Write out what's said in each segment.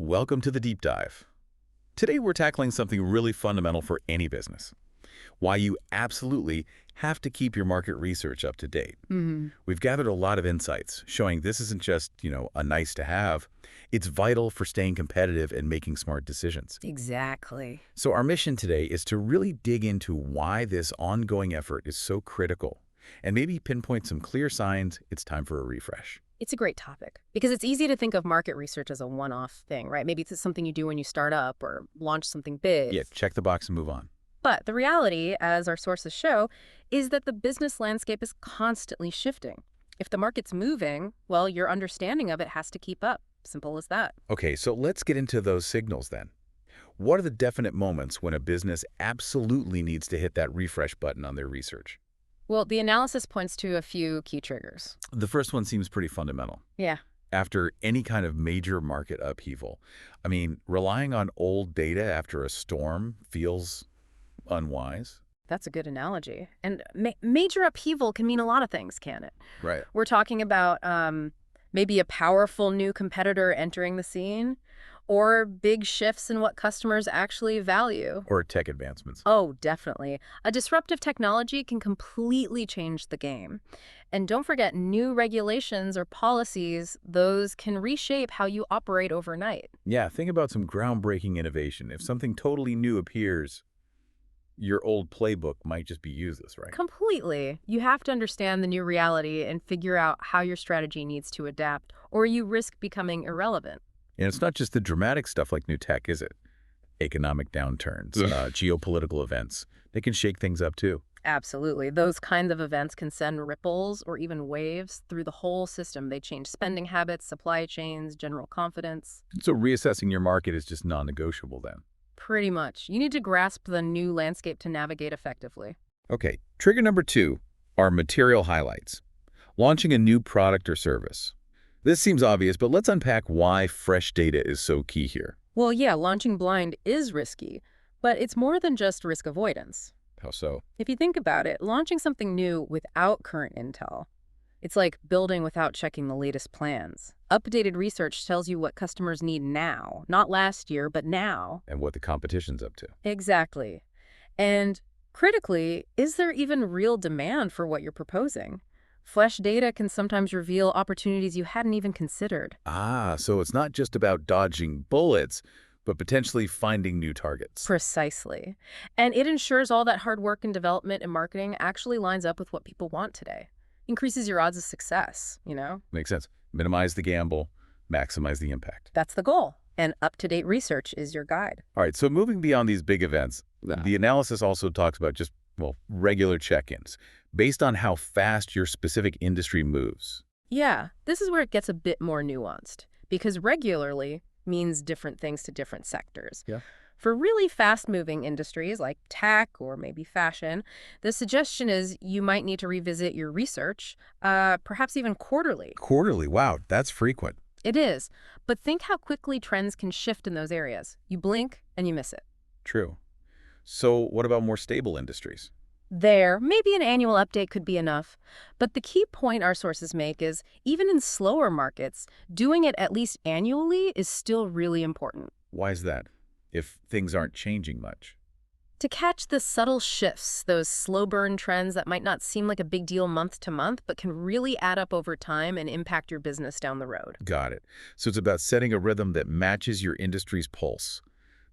Welcome to the deep dive. Today we're tackling something really fundamental for any business. Why you absolutely have to keep your market research up to date. We've gathered a lot of insights showing this isn't just, a nice to have. It's vital for staying competitive and making smart decisions. Exactly. So our mission today is to really dig into why this ongoing effort is so critical and maybe pinpoint some clear signs it's time for a refresh. It's a great topic because it's easy to think of market research as a one-off thing, right? Maybe it's something you do when you start up or launch something big. Yeah, check the box and move on. But the reality, as our sources show, is that the business landscape is constantly shifting. If the market's moving, well, your understanding of it has to keep up. Simple as that. Okay, so let's get into those signals then. What are the definite moments when a business absolutely needs to hit that refresh button on their research? Well, the analysis points to a few key triggers. The first one seems pretty fundamental. Yeah. After any kind of major market upheaval, relying on old data after a storm feels unwise. That's a good analogy. And major upheaval can mean a lot of things, can it? Right. We're talking about maybe a powerful new competitor entering the scene or big shifts in what customers actually value. Or tech advancements. Oh, definitely. A disruptive technology can completely change the game. And don't forget, new regulations or policies, those can reshape how you operate overnight. Yeah, think about some groundbreaking innovation. If something totally new appears, your old playbook might just be useless, right? Completely. You have to understand the new reality and figure out how your strategy needs to adapt, or you risk becoming irrelevant. And it's not just the dramatic stuff like new tech, is it? Economic downturns, geopolitical events. They can shake things up too. Absolutely. Those kinds of events can send ripples or even waves through the whole system. They change spending habits, supply chains, general confidence. So reassessing your market is just non-negotiable then. Pretty much. You need to grasp the new landscape to navigate effectively. Okay, trigger number 2 are material highlights. Launching a new product or service. This seems obvious, but let's unpack why fresh data is so key here. Well, yeah, launching blind is risky, but it's more than just risk avoidance. How so? If you think about it, launching something new without current intel, it's like building without checking the latest plans. Updated research tells you what customers need now, not last year, but now. And what the competition's up to. Exactly. And critically, is there even real demand for what you're proposing? Fresh data can sometimes reveal opportunities you hadn't even considered. Ah, so it's not just about dodging bullets, but potentially finding new targets. Precisely. And it ensures all that hard work and development and marketing actually lines up with what people want today. Increases your odds of success, Makes sense. Minimize the gamble, maximize the impact. That's the goal. And up-to-date research is your guide. All right, so moving beyond these big events, the analysis also talks about just, regular check-ins, based on how fast your specific industry moves. Yeah, this is where it gets a bit more nuanced, because regularly means different things to different sectors. Yeah. For really fast-moving industries like tech or maybe fashion, the suggestion is you might need to revisit your research, perhaps even quarterly. Quarterly, wow, that's frequent. It is, but think how quickly trends can shift in those areas. You blink and you miss it. True. So what about more stable industries? There, maybe an annual update could be enough. But the key point our sources make is, even in slower markets, doing it at least annually is still really important. Why is that, if things aren't changing much? To catch the subtle shifts, those slow burn trends that might not seem like a big deal month to month, but can really add up over time and impact your business down the road. Got it. So it's about setting a rhythm that matches your industry's pulse.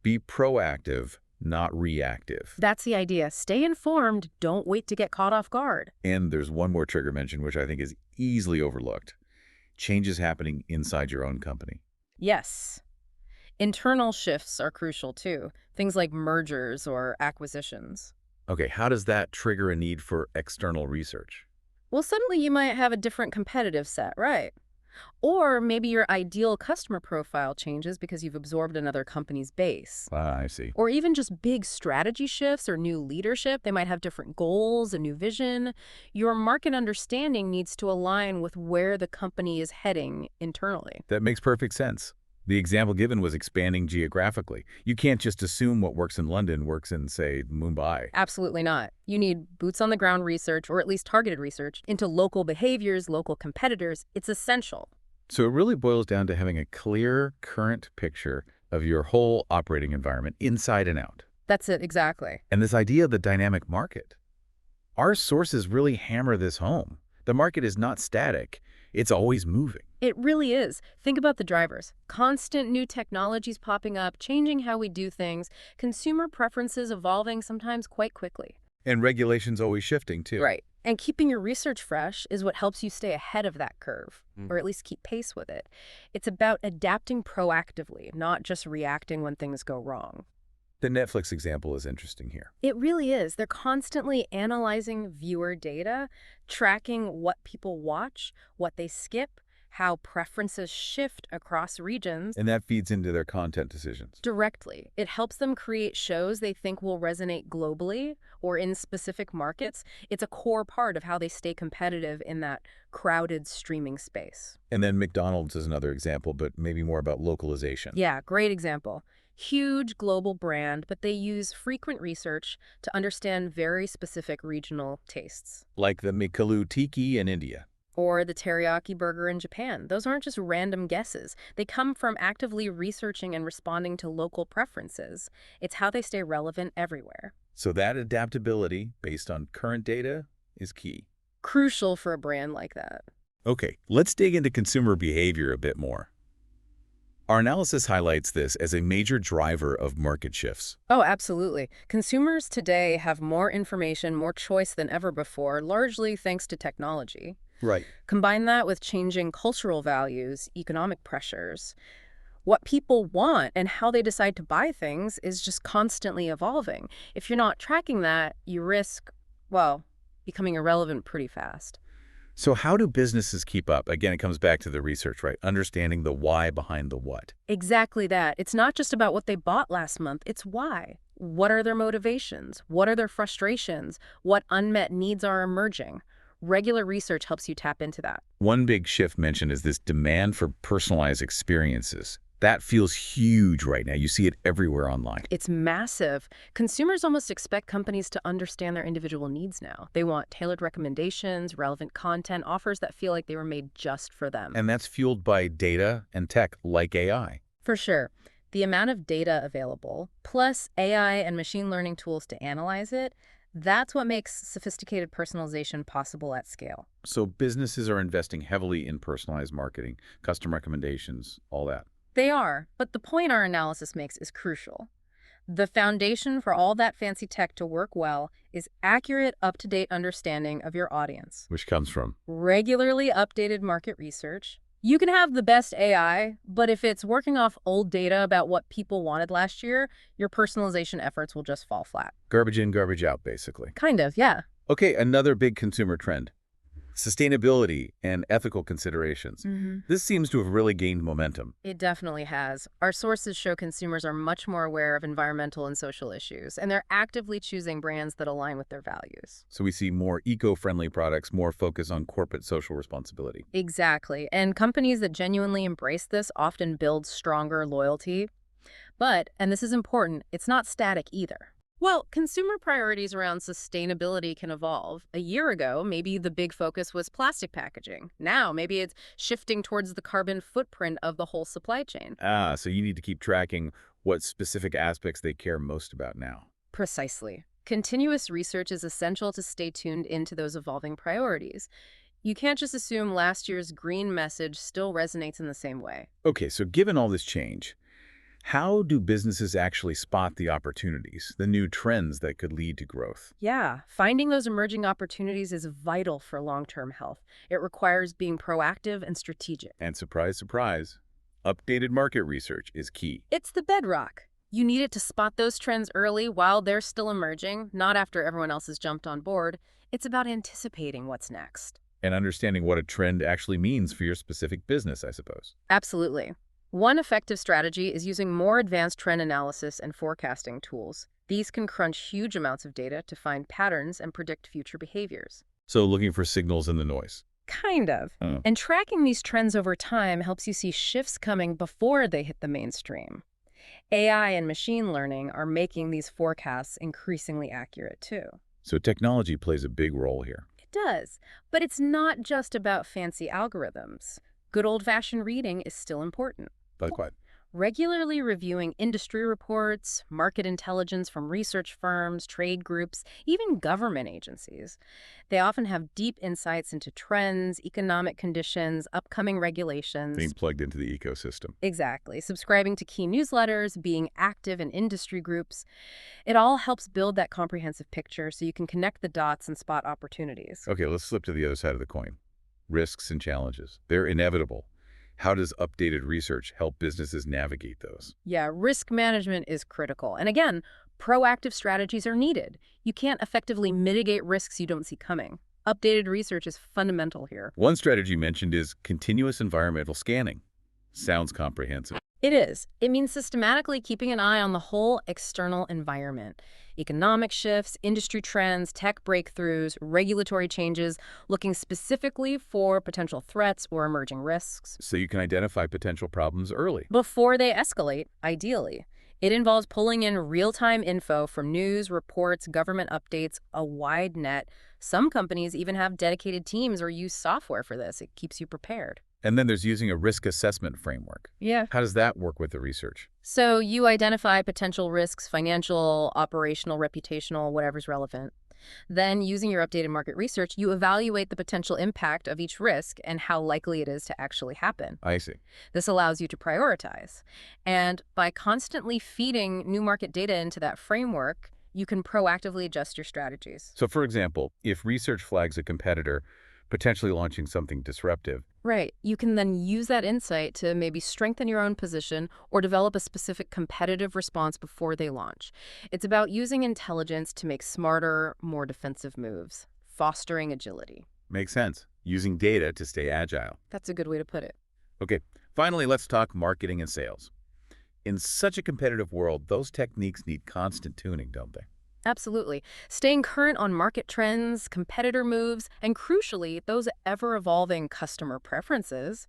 Be proactive, not reactive. That's the idea. Stay informed. Don't wait to get caught off guard. And there's one more trigger mentioned, which I think is easily overlooked. Changes happening inside your own company. Yes. Internal shifts are crucial too. Things like mergers or acquisitions. Okay, how does that trigger a need for external research? Well, suddenly you might have a different competitive set, right? Or maybe your ideal customer profile changes because you've absorbed another company's base. Ah, I see. Or even just big strategy shifts or new leadership. They might have different goals, a new vision. Your market understanding needs to align with where the company is heading internally. That makes perfect sense. The example given was expanding geographically. You can't just assume what works in London works in, say, Mumbai. Absolutely not. You need boots-on-the-ground research, or at least targeted research, into local behaviors, local competitors. It's essential. So it really boils down to having a clear, current picture of your whole operating environment inside and out. That's it, exactly. And this idea of the dynamic market. Our sources really hammer this home. The market is not static. It's always moving. It really is. Think about the drivers. Constant new technologies popping up, changing how we do things, consumer preferences evolving sometimes quite quickly. And regulations always shifting, too. Right. And keeping your research fresh is what helps you stay ahead of that curve, Mm. or at least keep pace with it. It's about adapting proactively, not just reacting when things go wrong. The Netflix example is interesting here. It really is. They're constantly analyzing viewer data, tracking what people watch, what they skip, how preferences shift across regions. And that feeds into their content decisions. Directly. It helps them create shows they think will resonate globally or in specific markets. It's a core part of how they stay competitive in that crowded streaming space. And then McDonald's is another example, but maybe more about localization. Yeah, great example. Huge global brand, but they use frequent research to understand very specific regional tastes. Like the Mikalu Tiki in India. Or the teriyaki burger in Japan. Those aren't just random guesses. They come from actively researching and responding to local preferences. It's how they stay relevant everywhere. So that adaptability, based on current data, is key. Crucial for a brand like that. Okay, let's dig into consumer behavior a bit more. Our analysis highlights this as a major driver of market shifts. Oh, absolutely. Consumers today have more information, more choice than ever before, largely thanks to technology. Right. Combine that with changing cultural values, economic pressures. What people want and how they decide to buy things is just constantly evolving. If you're not tracking that, you risk, well, becoming irrelevant pretty fast. So how do businesses keep up? Again, it comes back to the research, right? Understanding the why behind the what. Exactly that. It's not just about what they bought last month, it's why. What are their motivations? What are their frustrations? What unmet needs are emerging? Regular research helps you tap into that. One big shift mentioned is this demand for personalized experiences. That feels huge right now. You see it everywhere online. It's massive. Consumers almost expect companies to understand their individual needs now. They want tailored recommendations, relevant content, offers that feel like they were made just for them. And that's fueled by data and tech like AI. For sure. The amount of data available, plus AI and machine learning tools to analyze it, that's what makes sophisticated personalization possible at scale. So businesses are investing heavily in personalized marketing, custom recommendations, all that. They are, but the point our analysis makes is crucial. The foundation for all that fancy tech to work well is accurate, up-to-date understanding of your audience. Which comes from? Regularly updated market research. You can have the best AI, but if it's working off old data about what people wanted last year, your personalization efforts will just fall flat. Garbage in, garbage out, basically. Kind of, yeah. Okay, another big consumer trend. Sustainability and ethical considerations. This seems to have really gained momentum. It definitely has. Our sources show consumers are much more aware of environmental and social issues, and they're actively choosing brands that align with their values. So we see more eco-friendly products, more focus on corporate social responsibility. Exactly. And companies that genuinely embrace this often build stronger loyalty. But, and this is important, it's not static either. Well, consumer priorities around sustainability can evolve. A year ago, maybe the big focus was plastic packaging. Now, maybe it's shifting towards the carbon footprint of the whole supply chain. So you need to keep tracking what specific aspects they care most about now. Precisely. Continuous research is essential to stay tuned into those evolving priorities. You can't just assume last year's green message still resonates in the same way. Okay, so given all this change, how do businesses actually spot the opportunities, the new trends that could lead to growth? Yeah, finding those emerging opportunities is vital for long-term health. It requires being proactive and strategic. And surprise, surprise, updated market research is key. It's the bedrock. You need it to spot those trends early while they're still emerging, not after everyone else has jumped on board. It's about anticipating what's next. And understanding what a trend actually means for your specific business, I suppose. Absolutely. One effective strategy is using more advanced trend analysis and forecasting tools. These can crunch huge amounts of data to find patterns and predict future behaviors. So looking for signals in the noise. Kind of. Oh. And tracking these trends over time helps you see shifts coming before they hit the mainstream. AI and machine learning are making these forecasts increasingly accurate too. So technology plays a big role here. It does, but it's not just about fancy algorithms. Good old-fashioned reading is still important. Like what? Regularly reviewing industry reports, market intelligence from research firms, trade groups, even government agencies. They often have deep insights into trends, economic conditions, upcoming Being regulations. plugged into the ecosystem. Exactly. Subscribing to key newsletters, being active in industry groups. It all helps build that comprehensive picture so you can connect the dots and spot opportunities. Okay, let's flip to the other side of the coin. Risks and challenges. They're inevitable. How does updated research help businesses navigate those? Yeah, risk management is critical. And again, proactive strategies are needed. You can't effectively mitigate risks you don't see coming. Updated research is fundamental here. One strategy mentioned is continuous environmental scanning. Sounds comprehensive. It is. It means systematically keeping an eye on the whole external environment. Economic shifts, industry trends, tech breakthroughs, regulatory changes, looking specifically for potential threats or emerging risks So you can identify potential problems early. before they escalate, ideally. It involves pulling in real-time info from news, reports, government updates, a wide net. Some companies even have dedicated teams or use software for this. It keeps you prepared. And then there's using a risk assessment framework. Yeah. How does that work with the research? So you identify potential risks, financial, operational, reputational, whatever's relevant. Then, using your updated market research, you evaluate the potential impact of each risk and how likely it is to actually happen. I see. This allows you to prioritize. And by constantly feeding new market data into that framework, you can proactively adjust your strategies. So for example, if research flags a competitor potentially launching something disruptive, Right. You can then use that insight to maybe strengthen your own position or develop a specific competitive response before they launch. It's about using intelligence to make smarter, more defensive moves, fostering agility. makes sense. Using data to stay agile. That's a good way to put it. Okay, finally, let's talk marketing and sales. In such a competitive world, those techniques need constant tuning, don't they? Absolutely. Staying current on market trends, competitor moves, and crucially, those ever-evolving customer preferences,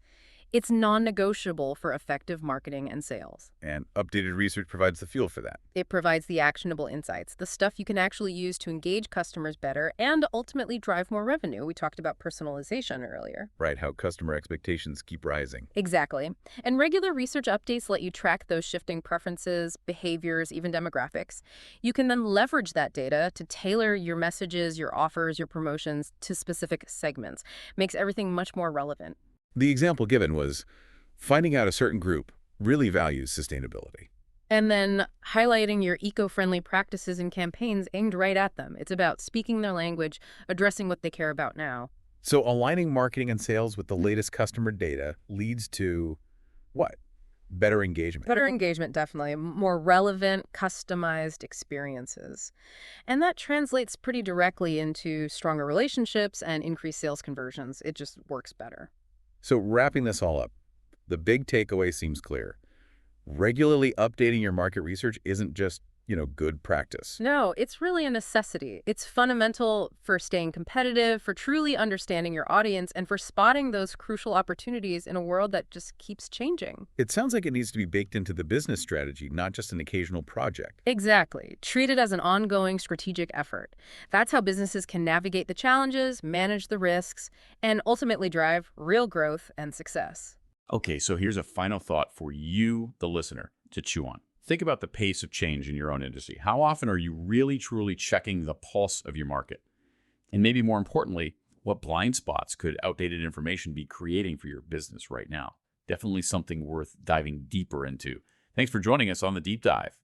it's non-negotiable for effective marketing and sales. And updated research provides the fuel for that. It provides the actionable insights, the stuff you can actually use to engage customers better and ultimately drive more revenue. We talked about personalization earlier. Right, how customer expectations keep rising. Exactly. And regular research updates let you track those shifting preferences, behaviors, even demographics. You can then leverage that data to tailor your messages, your offers, your promotions to specific segments. Makes everything much more relevant. The example given was finding out a certain group really values sustainability. And then highlighting your eco-friendly practices and campaigns aimed right at them. It's about speaking their language, addressing what they care about now. So aligning marketing and sales with the latest customer data leads to what? Better engagement. Better engagement, definitely. More relevant, customized experiences. And that translates pretty directly into stronger relationships and increased sales conversions. It just works better. So wrapping this all up, the big takeaway seems clear. Regularly updating your market research isn't just, good practice. No, it's really a necessity. It's fundamental for staying competitive, for truly understanding your audience, and for spotting those crucial opportunities in a world that just keeps changing. It sounds like it needs to be baked into the business strategy, not just an occasional project. Exactly. Treat it as an ongoing strategic effort. That's how businesses can navigate the challenges, manage the risks, and ultimately drive real growth and success. Okay, so here's a final thought for you, the listener, to chew on. Think about the pace of change in your own industry. How often are you really, truly checking the pulse of your market? And maybe more importantly, what blind spots could outdated information be creating for your business right now? Definitely something worth diving deeper into. Thanks for joining us on the Deep Dive.